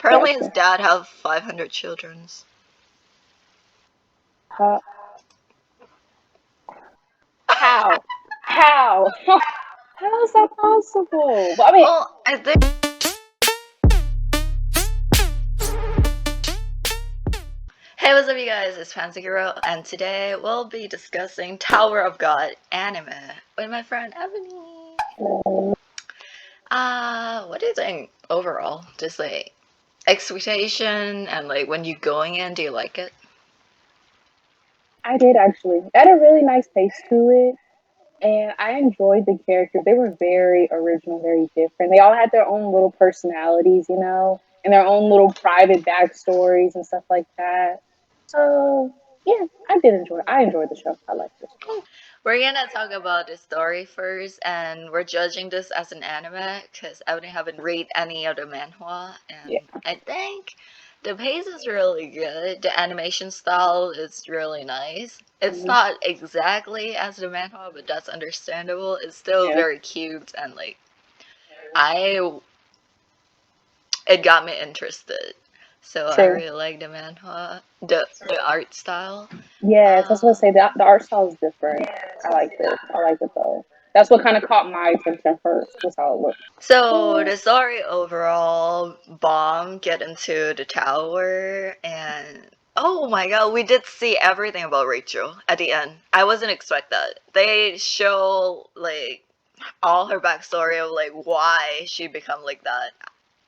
Apparently his Gotcha. dad have 500 children. How? How? How? How is that possible? Well, I mean, Well, I think. Hey, what's up, you guys? It's Fancy Girl, and today we'll be discussing Tower of God anime with my friend Ebony. What do you think overall? Just like expectation and like when you going in, do you like it? I did actually. It had a really nice pace to it. And I enjoyed the characters. They were very original, very different. They all had their own little personalities, and their own little private backstories and stuff like that. So yeah, I did enjoy it. I enjoyed the show. I liked it. We're gonna talk about the story first, and we're judging this as an anime because I haven't read any of the manhwa, Yeah. and I think the pace is really good. The animation style is really nice. It's Mm-hmm. not exactly as the manhwa, but that's understandable. It's still Yeah. very cute, and like I, it got me interested. So I True. really like the manhwa, the art style. Yes, I was gonna Uh, say that the art style is different. I liked it. I liked it though. That's what kind of caught my attention first. Was how it looked. So the story overall, Bomb get into the tower, and oh my god, we did see everything about Rachel at the end. I wasn't expect that. They show like all her backstory of like why she become like that.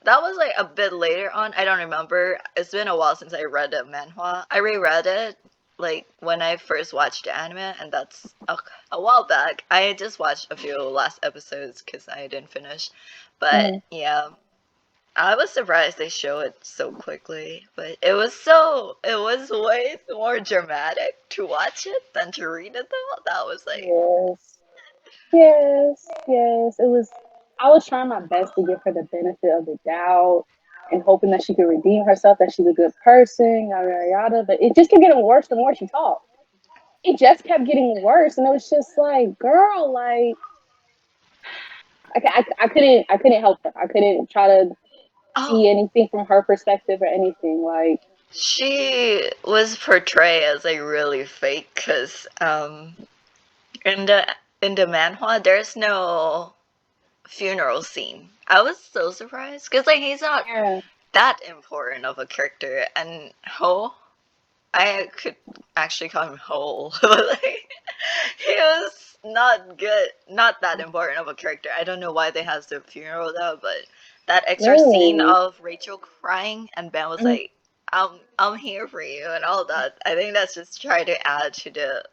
That was like a bit later on. I don't remember. It's been a while since I read the manhwa. I reread it like when I first watched the anime, and that's a while back. I just watched a few last episodes because I didn't finish. But Mm-hmm. yeah, I was surprised they show it so quickly. But it was way more dramatic to watch it than to read it though. That was like, Yes. Yes, yes. It was. I was trying my best to give her the benefit of the doubt and hoping that she could redeem herself, that she's a good person, yada yada yada. But it just kept getting worse the more she talked. It just kept getting worse, and it was just like, girl, like I couldn't help her. I couldn't try to oh, see anything from her perspective or anything. Like, she was portrayed as like really fake because in the manhwa there's no funeral scene. I was so surprised because like he's not yeah, that important of a character, and Ho, I could actually call him Ho, but like he was not good, not that important of a character. I don't know why they have the funeral though, but that extra scene really. of Rachel crying and Ben was Mhm. like, I'm here for you" and all that. I think that's just trying to add to the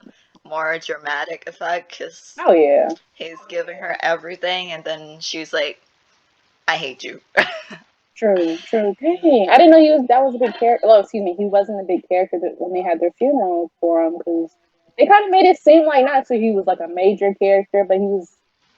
more dramatic effect because Oh yeah, he's giving her everything, and then she's like, "I hate you." true, true. Dang, I didn't know that was a big character. Well, excuse me, he wasn't a big character when they had their funeral for him because they kind of made it seem like not so he was like a major character, but he was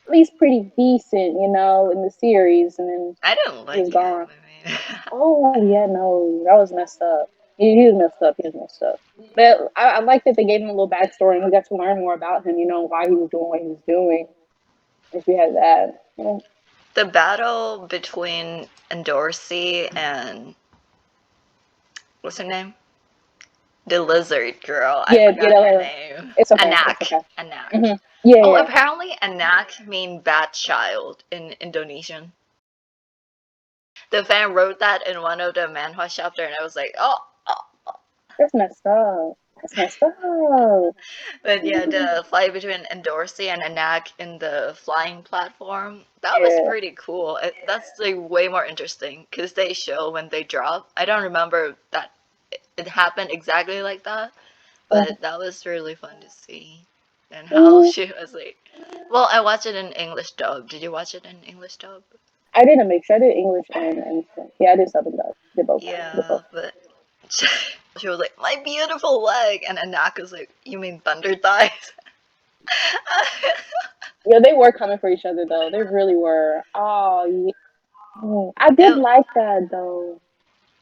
at least pretty decent, in the series, and then I didn't he was like him. gone. I mean, Oh yeah, no, that was messed up. He was messed up. He was messed up. But I like that they gave him a little backstory and we got to learn more about him. Why he was doing what he was doing. If we had that, yeah, the battle between Endorsi and what's her name? The lizard girl. I yeah, forgot her no, name. it's okay. It's Anak. okay. Anak. Hmm. Yeah, Oh, yeah. apparently Anak mean bad child in Indonesian. The fan wrote that in one of the manhwa chapter, and I was like, oh, oh. That's messed up. That's messed up. But yeah, Mm. the fight between Endorsi and Anak in the flying platform, that was Yeah. pretty cool. That's like way more interesting because they show when they drop. I don't remember that it happened exactly like that, but that was really fun to see. And how Mm-hmm. she was like, well, I watched it in English dub. Did you watch it in English dub? I did a mixture. I did English and yeah, I did Southern dub. Did both. Did Yeah, both. but she was like, my beautiful leg, and Anak was like, you mean thunder thighs? Yeah, they were coming for each other though. They really were. Oh, yeah. I did it, like that though.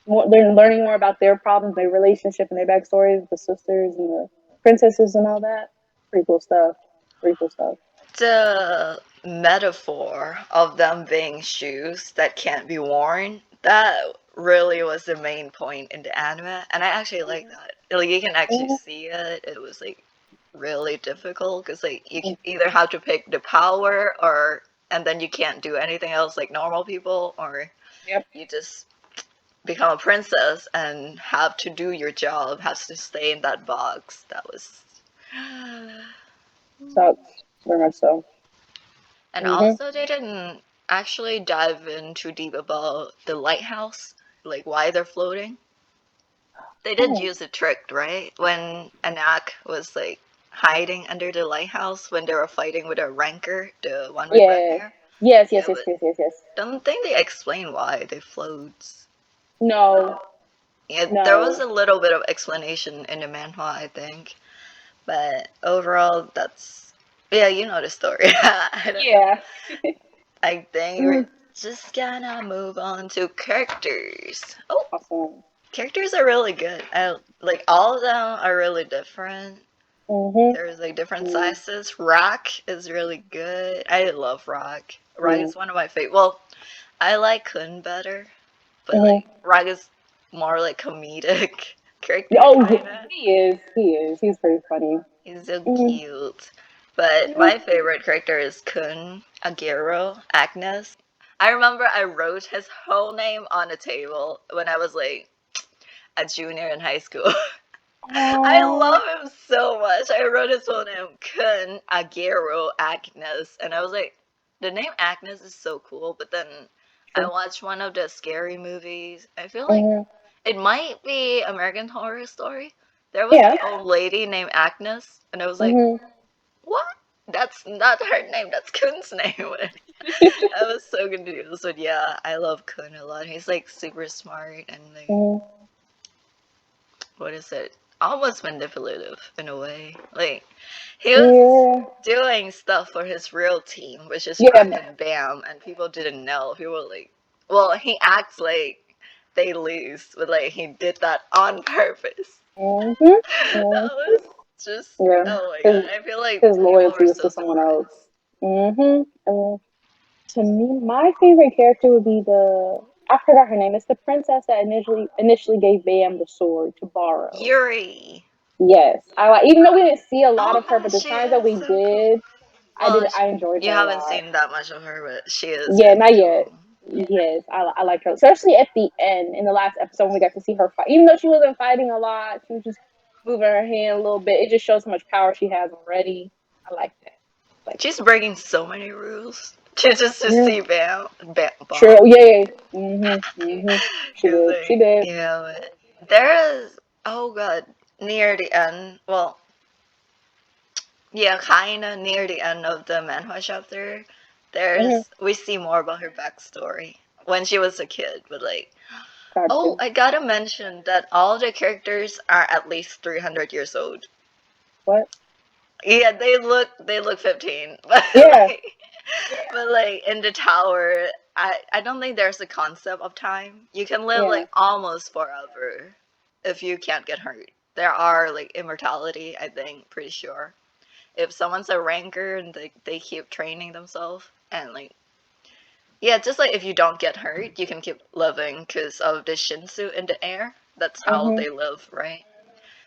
They're learning more about their problems, their relationship, and their backstories, the sisters and the princesses and all that. Pretty cool stuff. Pretty cool stuff. the metaphor of them being shoes that can't be worn, that really was the main point in the anime, and I actually like that. Like you can actually Mhm. see it. It was like really difficult because like you Mhm. either have to pick the power or and then you can't do anything else like normal people, or Yep. you just become a princess and have to do your job, has to stay in that box. That was. Sucks. Very much so. And Mhm. also, they didn't actually dive in too deep about the lighthouse, like why they're floating. They did Oh. use a trick, right? When Anak was like hiding under the lighthouse when they were fighting with a Ranker, the one with red Yeah. hair. Yes. Yeah, Yes. Yes. but Yes. Yes. Yes. don't think they explain why they float. No. Yeah, there was No. a little bit of explanation in the manhwa, I think, but overall, that's yeah, you know the story. I don't know. Yeah. I think we're Mm. just gonna move on to characters. Oh, Awesome. characters are really good. I like all of them are really different. Mhm. There's like different Mm. sizes. Rock is really good. I love Rock. Rock Mm. is one of my favorite. Well, I like Kun better, but Mhm. like Rock is more like comedic character Oh, kinda. he is. He is. He's pretty funny. He's so Mm. cute. But Yeah. my favorite character is Kun, Agero, Agnes. I remember I wrote his whole name on a table when I was like a junior in high school. I Aww. love him so much. I wrote his whole name, Kun Agero Agnes, and I was like, the name Agnes is so cool. But then I True. watched one of the scary movies. I feel like Mhm. it might be American Horror Story. There was Yeah. an old lady named Agnes, and I was like, Mhm. what? That's not her name. That's Kun's name. I was so confused. But yeah, I love Kun a lot. He's like super smart and like Mhm. what is it? Almost manipulative in a way. Like he was Yeah. doing stuff for his real team, which is Yeah. Rag and Bam, and people didn't know. People were like, well, he acts like they lose, but like he did that on purpose. Mhm. That Mhm. was just Yeah. oh my His god. I feel like his people loyalty were was so to someone else. surprised. Mhm. To me, my favorite character would be the I forgot her name. It's the princess that initially gave Bam the sword to borrow. Yuri. Yes, I like. Even though we didn't see a lot Oh of her, man, but the she times that is we so cool. did, Well, I enjoyed you her a haven't lot. seen that much of her, but she is Yeah, really not yet. cool. Yes, I like her, especially at the end in the last episode when we got to see her fight. Even though she wasn't fighting a lot, she was just moving her hand a little bit. It just shows how much power she has already. I like that. Like She's breaking so many rules just to that. see Bam True. Bomb. Yeah. Mhm. Mhm. She Cause did. She like did. there is oh god near the end. Well, yeah, kinda near the end of the manhwa chapter. Mhm. We see more about her backstory when she was a kid, but like oh, Gotcha. I gotta mention that all the characters are at least 300 years old. What? Yeah, they look 15, but Yeah. like but like in the tower, I don't think there's a concept of time. You can live Yeah. like almost forever if you can't get hurt. There are like immortality, I think, pretty sure. If someone's a ranker and they keep training themselves and like yeah, just like if you don't get hurt, you can keep living because of the shinsu in the air. That's how Mhm. they live, right?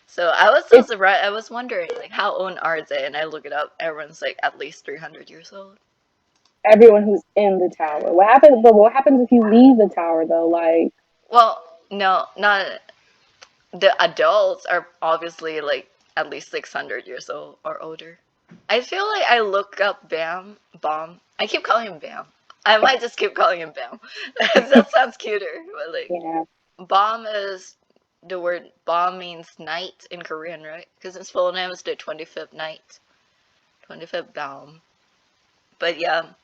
So I was so It surprised. I was wondering like how old are they? And I look it up. Everyone's like at least 300 years old. everyone who's in the tower. What happens? But what happens if you leave the tower though? Like Well, no, not the adults are obviously like at least 600 years old or older. I feel like I look up Bomb. I keep calling him Bam. I might just keep calling him Bam. That sounds cuter, but like yeah. Bomb is the word Bomb means night in Korean, right? Because his full name is the 25th night, 25th Baum. But yeah,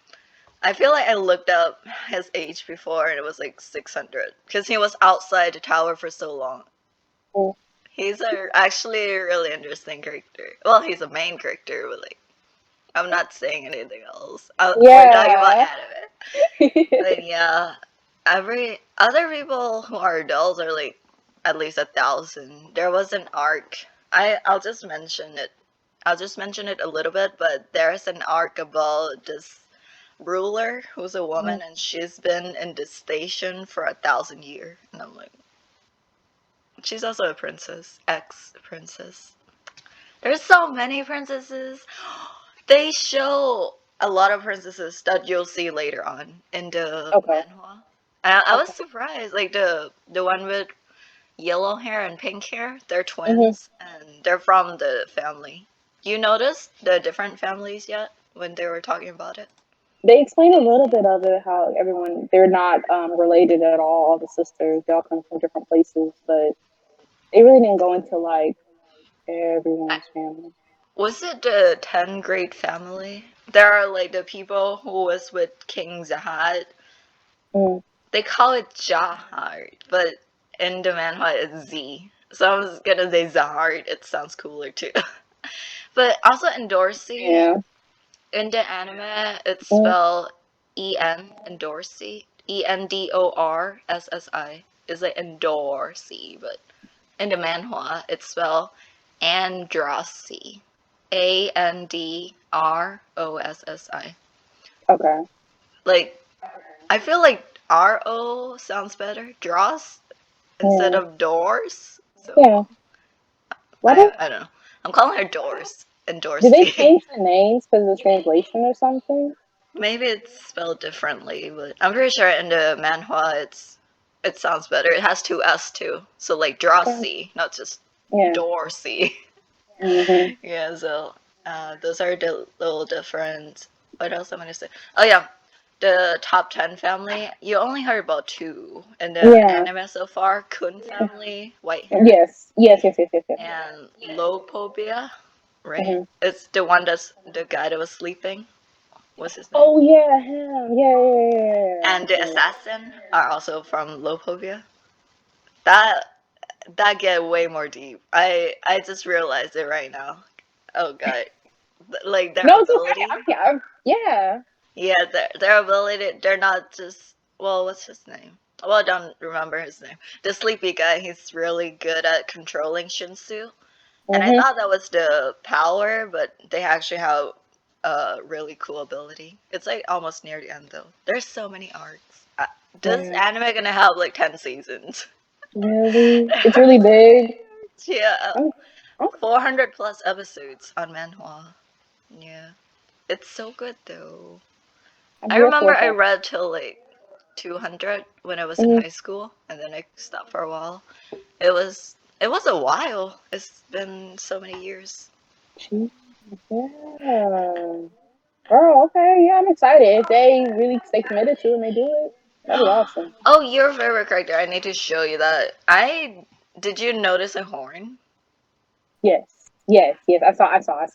I feel like I looked up his age before and it was like 600 because he was outside the tower for so long. Mm. He's actually a really interesting character. Well, he's a main character, but like, I'm not saying anything else. We're talking about Yeah. anime. But yeah, every other people who are adults are like at least 1,000. There was an arc. I'll just mention it. I'll just mention it a little bit, but there's an arc about this ruler who's a woman, Mhm. and she's been in this station for 1,000 years. And I'm like, she's also a princess, ex-princess. There's so many princesses. They show a lot of princesses that you'll see later on in the Okay. manhwa. I was Okay. surprised, like the one with yellow hair and pink hair. They're Mhm. twins, and they're from the family. You noticed the different families yet when they were talking about it? They explain a little bit of it, how everyone they're not related at all the sisters, they all come from different places, but they really didn't go into like everyone's family. Was it the 10 Great Family? There are like the people who was with King Zahad. Mm. They call it Jahard, but in the manhwa it's Z. So I was gonna say Zahard, it sounds cooler too. But also in Dorsey, Yeah. in the anime, it's Mm. spelled En, Dorsey. Endorsi. It's like Endorsey, but in the manhwa, it's spelled Andrassi. Androssi. Okay. Like, I feel like RO sounds better, Dross, instead Yeah. of Doors. So, Yeah. What if, I don't know. I'm calling her Doors and did they Dorsey. change the names because of the translation or something? Maybe it's spelled differently, but I'm pretty sure in the manhwa it sounds better. It has two S too. So like Okay. Drossi, not just Yeah. Dorsey. Hmm. Yeah, so those are the little different. What else am I gonna say? Oh yeah, the top 10 family. You only heard about two in the Yeah. anime so far. Kun family, white hair, Yes. Yes. Yes. Yes. Yes. Yes. and Lopobia, right? Hmm. It's the one that's the guy that was sleeping. What's his name? Oh yeah, him. Yeah. Yeah. And the Yeah. Yeah. assassin are also from Lopovia. That that get way more deep. I just realized it right now. Oh god, like their No, it's okay. ability. Yeah. Yeah, their ability. They're not just well. What's his name? Well, I don't remember his name. The sleepy guy. He's really good at controlling Shinsu. And I Hmm. thought that was the power, but they actually have a really cool ability. It's like almost near the end though. There's so many arcs. This Yeah. anime gonna have like 10 seasons. Really? There It's are really so big. many arcs. Yeah, I'm, I'm, 400 plus episodes on manhwa. Yeah, it's so good though. I'm I here for remember it I though. read till like 200 when I was in Hmm. high school, and then I stopped for a while. It was a while. It's been so many years. Jeez. Yeah. Girl, okay. Yeah, I'm excited. If they really stay committed to it and they do it, that'd be awesome. Oh, your favorite character. I need to show you that. Did you notice a horn? Yes. Yes. Yes. I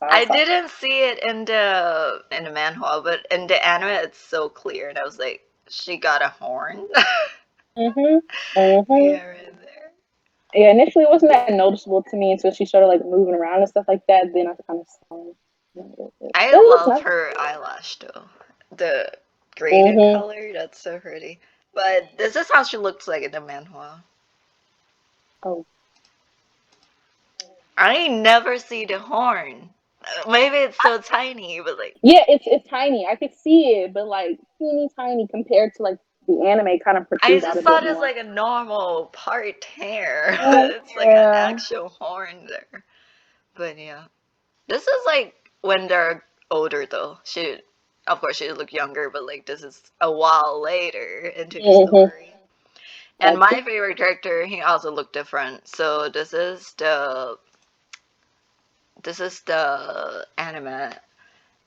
I saw. didn't see it in the manhwa, but in the anime it's so clear, and I was like, she got a horn. Mhm. Mhm. Yeah, right there. Yeah, initially it wasn't that noticeable to me until she started like moving around and stuff like that. Then I kind of saw it. But I it looks love nice. her eyelash though. The graded Mhm. color, that's so pretty. But this is how she looks like in the manhwa. Oh. I never see the horn. Maybe it's so tiny, but like Yeah, it's tiny. I could see it, but like teeny tiny compared to like the anime kind of I protrudes out just a bit thought it's more. like a normal part hair. Oh It's like an yeah. actual horn there. But yeah. This is like when they're older though. Of course she look younger, but like this is a while later into the Mhm. story. And Gotcha. my favorite character, he also looked different. So this is the anime,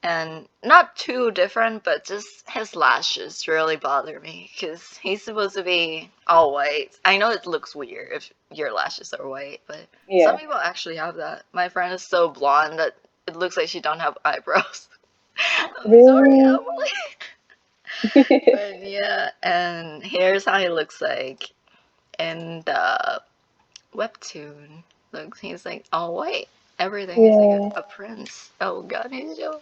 and not too different, but just his lashes really bother me because he's supposed to be all white. I know it looks weird if your lashes are white, but some Yeah. people actually have that. My friend is so blonde that it looks like she don't have eyebrows. I'm sorry, Really? Emily. But yeah, and here's how he looks like in the webtoon. Looks, he's like all white. Everything is like Yeah. a prince. Oh god, he's so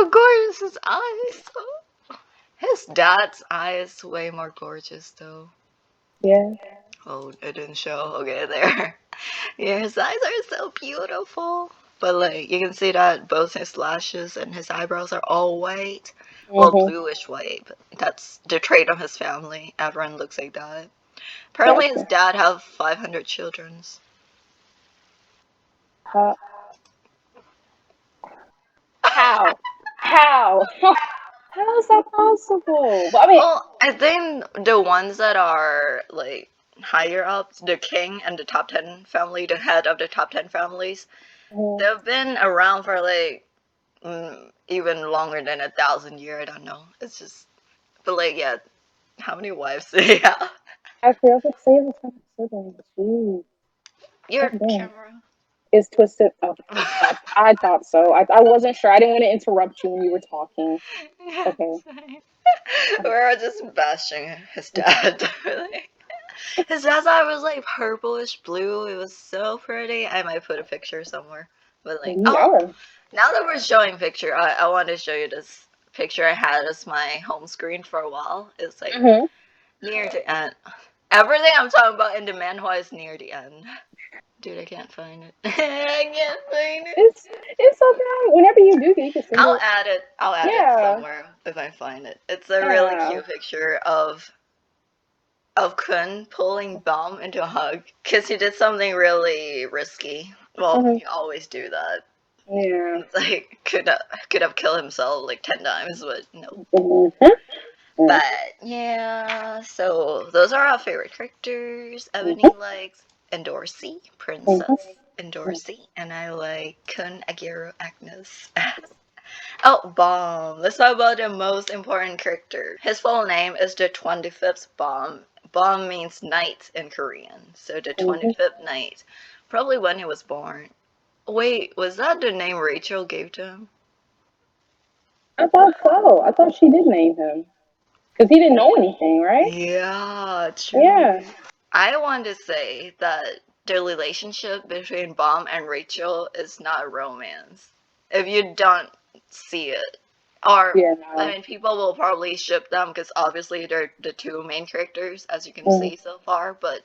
gorgeous. His eyes. Oh. His dad's eyes way more gorgeous though. Yeah. Oh, it didn't show. Okay, there. Yeah, his eyes are so beautiful. But like you can see that both his lashes and his eyebrows are all white. Well, Mhm. bluish white, but that's the trait of his family. Everyone looks like that. Apparently his Gotcha. dad have 500 children. How? How? How? How is that possible? But I mean, Well, I think the ones that are like higher up, the king and the top 10 family, the head of the top 10 families, mhm. they've been around for like even longer than 1,000 years. I don't know. It's just, but like, yeah, how many wives do they have? Actually, I was about to say it was my siblings. Jeez. Your God damn. camera. It's twisted. Oh, I thought so. I wasn't sure. I didn't want to interrupt you when you were talking. Yeah, Okay. same. We're just bashing his dad. Really. His dad's eye was like purplish blue. It was so pretty. I might put a picture somewhere. But like, oh, Y'all are. now that we're showing picture, I want to show you this picture I had as my home screen for a while. It's like Mhm. near the end. Everything I'm talking about in the manhwa is near the end. Dude, I can't find it. I can't find it. It's okay. Whenever you do, you can send I'll it. add it. I'll add it Yeah. somewhere if I find it. It's a really Yeah. cute picture of Kun pulling Baum into a hug because he did something really risky. Well, Mhm. he always do that. Yeah. It's like could have killed himself like 10 times, but no. Mhm. Mhm. But yeah, so those are our favorite characters. Ebony Mhm. likes Endorsi, Mhm. Princess Endorsi, and I like Kun Agiro Agnes. Oh, Baum. Let's talk about the most important character. His full name is the 25th Baum. Baum means knight in Korean, so the Mhm. 25th knight. Probably when he was born. Wait, was that the name Rachel gave to him? I thought so. I thought she did name him because he didn't know anything, right? Yeah, true. Yeah. I want to say that the relationship between Baum and Rachel is not romance. If you don't see it, or Yeah. I No. mean, people will probably ship them because obviously they're the two main characters, as you can Mhm. see so far. But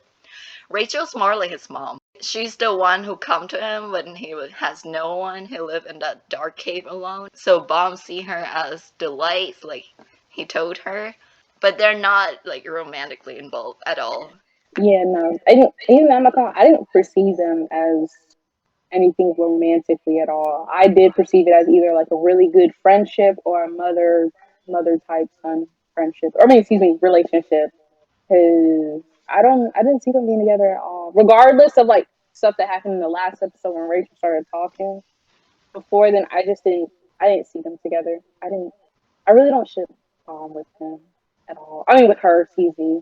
Rachel's more like his mom. She's the one who come to him when has no one. He lived in that dark cave alone. So Baum see her as the light, like he told her, but they're not like romantically involved at all. Yeah. No. I didn't. Even I'm not gonna. I didn't perceive them as anything romantically at all. I did perceive it as either like a really good friendship or a mother type son friendship. Or I mean, excuse me, relationship. Because I didn't see them being together at all. Regardless of like stuff that happened in the last episode when Rachel started talking. Before then, I didn't see them together. I really don't ship with him at all. I mean, with her, excuse me.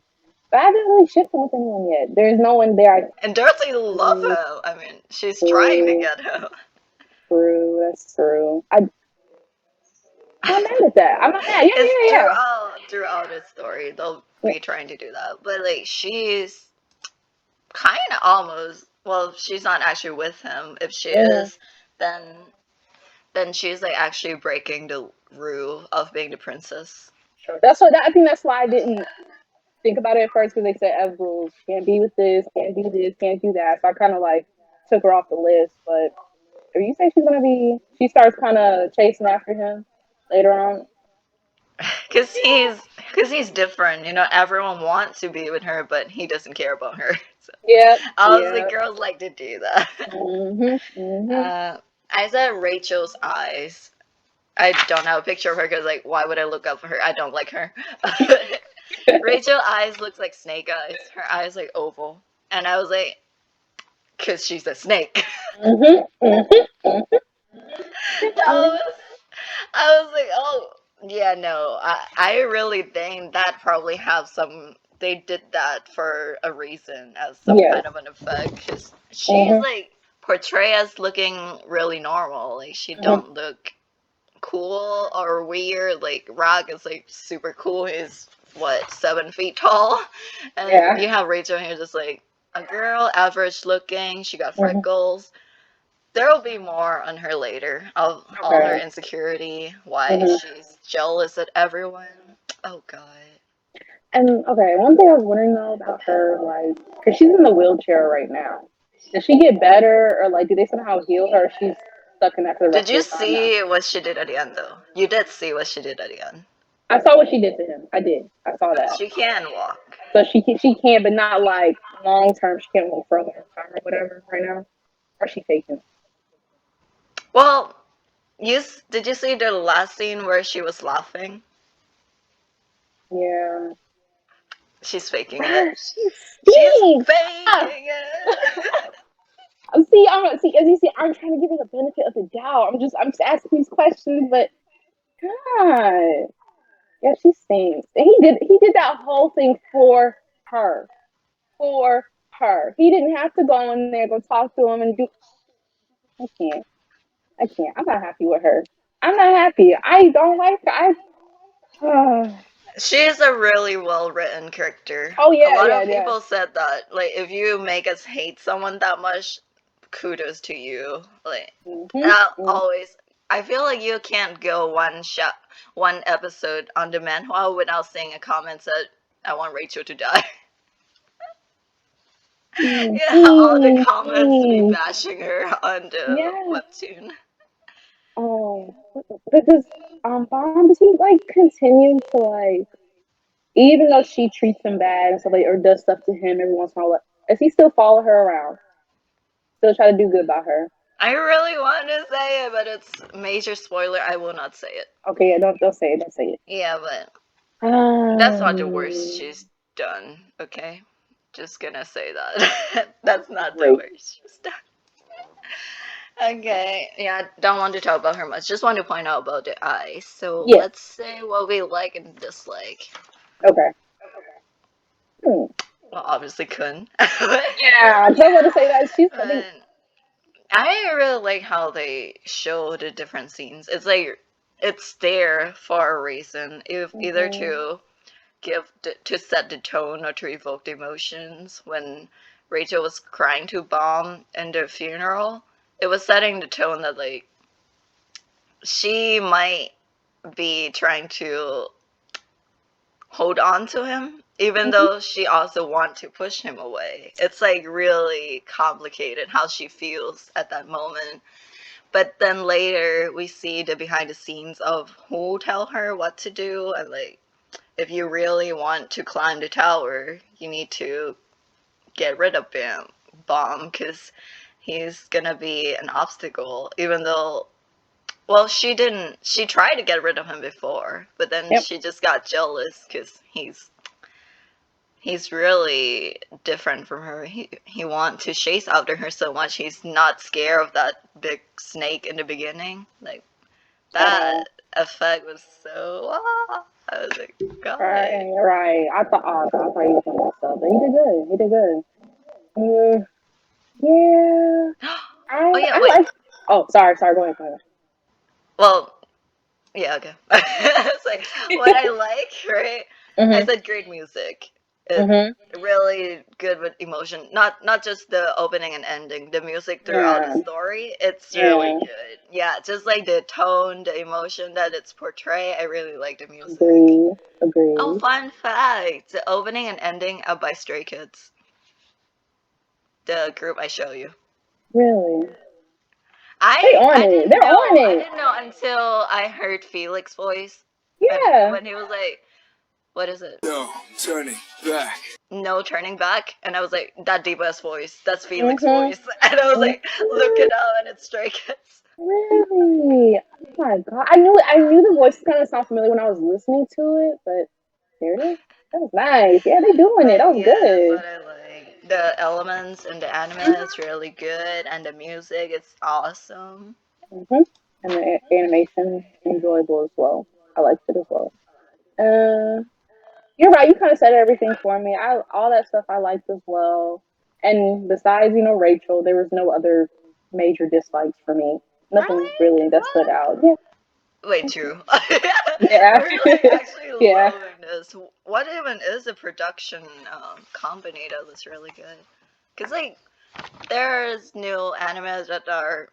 But I haven't really shipped him with anyone yet. There's no one there. I And Dorothy love true, him. I mean, she's trying to true, get him. true. That's true. I'm not mad at that. I'm not mad. Yeah, It's yeah, throughout the story they'll yeah. be trying to do that, but like she's kind of almost well, she's not actually with him. If she Mm-hmm. is, then she's like actually breaking the rule of being the princess. Sure. I think that's why I didn't think about it at first because they said as rules can't be with this, can't do that. So I kind of like took her off the list. But if you say she starts kind of chasing after him later on. Cause he's different, everyone wants to be with her, but he doesn't care about her. So Yep, obviously yep. girls like to do that. Mhm, mhm. uh, I said Rachel's eyes. I don't have a picture of her because, like, why would I look up for her? I don't like her. Rachel's eyes looks like snake eyes. Her eyes like oval, and I was like, because she's a snake. Mhm, mhm, mhm. I was, I was like, oh, yeah, no. I really think that probably have some. They did that for a reason, as some Yes. kind of an effect. Because she's Mhm, like portrayed as looking really normal. Like she mhm. don't look cool or weird. Like Rock is like super cool. He's what 7 feet tall, and Yeah. you have Rachel here just like a girl, average looking. She got Mhm. freckles. There will be more on her later of all her Okay. insecurity, why Mhm. she's jealous at everyone. Oh God. And okay, one thing I was wondering though about her, like, because she's in the wheelchair right now. Does she get better, or like, do they somehow heal her? She's stuck in that for the Did rest you of the time now. see what she did at the end, though? You did see what she did at the end. I saw what she did to him. I did. I saw that. She can walk. So she can, but not like long term. She can't walk for a long time or whatever right now. Or she faking. Well, did you see the last scene where she was laughing? Yeah. She's faking it. Bruh, she She's stinks. Ah. faking it. See, as you see, I'm trying to give her the benefit of the doubt. I'm just asking these questions, but God, yeah, she stinks. And he did that whole thing her, for her. He didn't have to go in there, go talk to him, and do. I can't. I can't. I'm not happy with her. I'm not happy. I don't like her. She's a really well written character. Oh A yeah, lot yeah, of yeah. people said that, like, if you make us hate someone that much, kudos to you. Like, Mm-hmm. always, I feel like you can't go one episode on the manhwa without seeing a comment that I want Rachel to die. Yeah, all the comments be Mm-hmm. bashing her on the Yeah. webtoon. Oh, because Baam, does he like continue to like, even though she treats him bad and stuff like, or does stuff to him every once in a while, does he still follow her around? Still try to do good by her? I really want to say it, but it's major spoiler. I will not say it. Okay, yeah, don't say it, don't say it. Yeah, but that's not the worst Um, she's done, okay? Just gonna say that. That's not the great. worst she's done. Okay, yeah, don't want to talk about her much. Just want to point out about the eyes. So Yeah. let's say what we like and dislike. Okay. Hmm. Well, obviously Kun. Yeah, I was about to say that. I think. But I really like how they show the different scenes. It's like it's there for a reason, if either Mm-hmm. to to set the tone or to evoke the emotions. When Rachel was crying to Baum in the funeral, it was setting the tone that like she might be trying to hold on to him even Mm-hmm. though she also wants to push him away. It's like really complicated how she feels at that moment. But then later we see the behind the scenes of who tell her what to do, and like if you really want to climb the tower, you need to get rid of him, Bomb, because he's gonna be an obstacle. Even though, well, she didn't. She tried to get rid of him before, but then Yep. she just got jealous because he's really different from her. He wants to chase after her so much. He's not scared of that big snake in the beginning. Like At that all. effect was so. I was like, God. Right. Right. I thought he was gonna mess up, but he did good. He did good. Mm, yeah. Oh yeah, I wait. like. Oh, sorry. Sorry. Go ahead. Go Well, yeah, okay. It's like what I like, right? I ahead. said great music. It's Mm-hmm. really good with emotion. Not just the opening and ending, the music throughout the Yeah. story. It's really Yeah. good. Yeah, just like the tone, the emotion that it's portrayed. I really like the music. Agree. Oh, Agree. fun fact: the opening and ending are by Stray Kids, the group I show you. Really. They I on I it. didn't They're on know. I it. didn't know until I heard Felix's voice, and Yeah. when he was like, "What is it? No turning back. No turning back." And I was like, "That deep ass voice. That's Felix's Mm-hmm. voice." And I was like, "Look Mm-hmm. it up," and it's Stray Kids. Really? Oh my god! I knew the voice kind of sounded familiar when I was listening to it, but there it is. That was nice. Yeah, they doing it. That But was yeah, that's good. what I like. The elements in the anime is really good, and the music is awesome. Mm-hmm. And the animation enjoyable as well. I liked it as well. Uh, you're right. You kind of said everything for me. I all that stuff I liked as well. And besides, Rachel, there was no other major dislikes for me. Nothing Really? really that stood What? out. Yeah. Wait, true. Yeah. We're like actually Yeah. loving this. What even is a production company that was really good? Cause like there's new animes that are.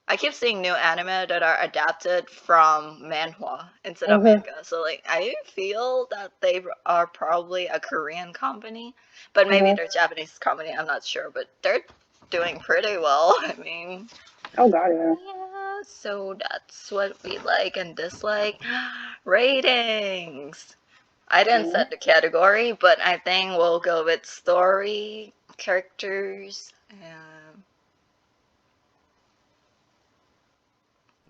I keep seeing new anime that are adapted from manhwa instead of Mm-hmm. manga. So like I feel that they are probably a Korean company, but maybe Mm-hmm. they're Japanese company. I'm not sure, but they're doing pretty well. I mean, Oh god, yeah. Yeah, so that's what we like and dislike. Ratings. I didn't Mhm. set the category, but I think we'll go with story, characters, and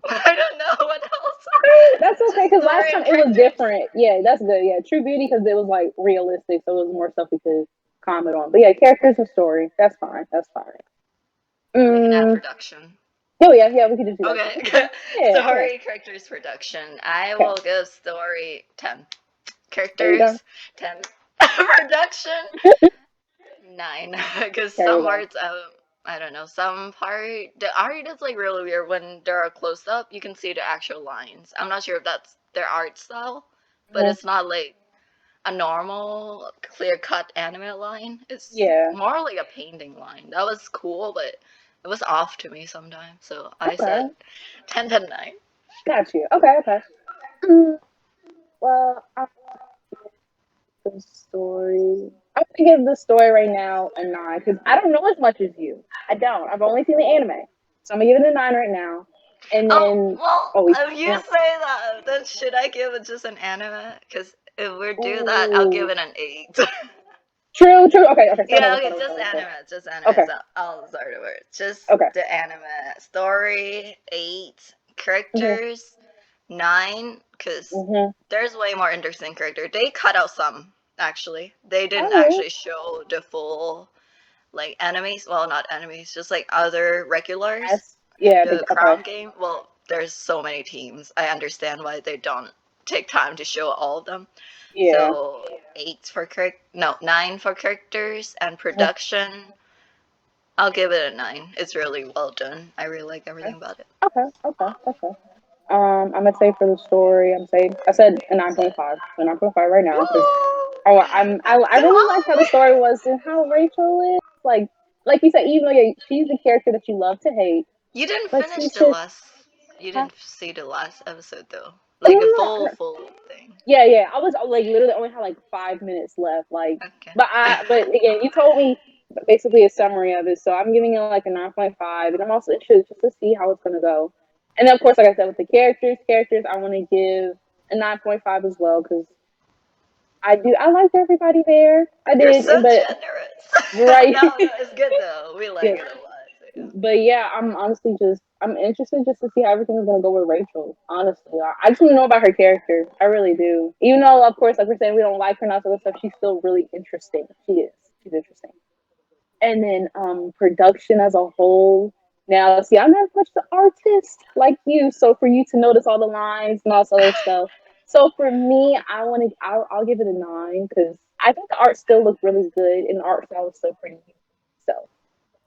I don't know what else. That's okay, Just because last story time and it was characters. different. Yeah, that's good. Yeah, True Beauty, because it was like realistic, so it was more stuff we could comment on. But yeah, characters and story. That's fine. That's fine. We can add Mm. production. Oh yeah, yeah, we could just do that too. Okay. Yeah, yeah. Story, characters, production. I Okay, will give story 10. there you go. Characters 10. Production 9. Because There you some go. parts, I don't know, some part, the art is like really weird when they're close up. You can see the actual lines. I'm not sure if that's their art style, but Mhm. it's not like a normal clear cut anime line. It's Yeah. more like a painting line. That was cool, but it was off to me sometimes. So I said Okay. 10 to 9. Got you. Okay. Okay. Mm, well, I the story. I'm gonna give the story right now a 9 because I don't know as much as you. I don't. I've only seen the anime, so I'm gonna give it a 9 right now. And Oh, then, well, oh, we. if you Yeah. say that, then should I give it just an anime? Because if we do that, I'll give Ooh. it an 8. True. True. Okay. Okay. Start Yeah, over. Start okay, over. just Start over. Start anime, over. just anime. Okay. So I'll start over. Just Okay. the anime. Story, 8. Mhm. Characters, 9. Because Mhm. there's way more interesting character. They cut out some, actually. They didn't Oh. actually show the full, like, enemies. Well, not enemies, just, like, other regulars. Yes. Yeah. The Okay. Crown game, well, there's so many teams. I understand why they don't take time to show all of them. Yeah. So 9 for characters and Mhm. production. I'll give it a 9. It's really well done. I really like Okay. everything about it. Okay. Okay. Okay. I'm gonna say for the story, I said a 9.5, so 9.5 right now because I Too really like how the high. story was and how Rachel is like you said, even though yeah, she's the character that you love to hate, You didn't but finish she's the just last. You huh? didn't see the last episode though, No, like the no, full no. full thing. Yeah, yeah. I was like literally only had like 5 minutes left. Like, Okay. but again, you told me basically a summary of it, so I'm giving it like a 9.5, and I'm also interested just to see how it's gonna go. And then of course, like I said, with the characters, I want to give a 9.5 as well because I liked everybody there. I You're did, so but generous. right, No, no, it's good though. We like yeah. it a lot. So, yeah. But yeah, I'm honestly just I'm interested just to see how everything is gonna go with Rachel. Honestly, I just want to know about her character. I really do. Even though, of course, like we're saying, we don't like her and all that stuff. She's still really interesting. She is. She's interesting. And then production as a whole. Now, see, I'm not much the artist like you, so for you to notice all the lines and all this other stuff. So for me, I'll give it a 9 because I think the art still looked really good and the art style was still pretty. So,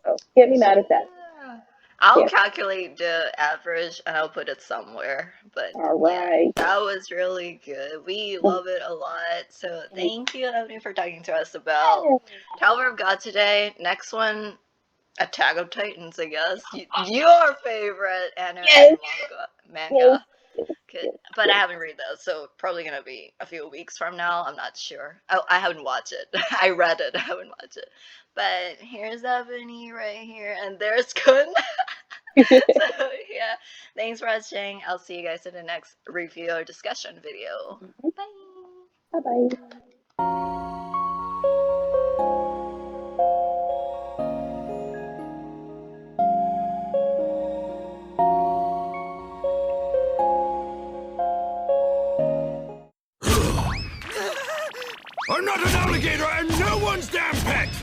so get me mad at that. Yeah. I'll Yeah. calculate the average and I'll put it somewhere. But All yeah, right. that was really good. We love it a lot. So thank you, Ebony, for talking to us about Tower of God today. Next one, Attack of Titans, I guess. Your favorite anime and Yes, yes, manga. yes, Good. yes, But I yes. haven't read those, so probably gonna be a few weeks from now. I'm not sure. I haven't watched it. I read it. I haven't watched it. But here's Ebony right here, and there's Kun. So yeah, thanks for watching. I'll see you guys in the next review or discussion video. Bye. Bye bye.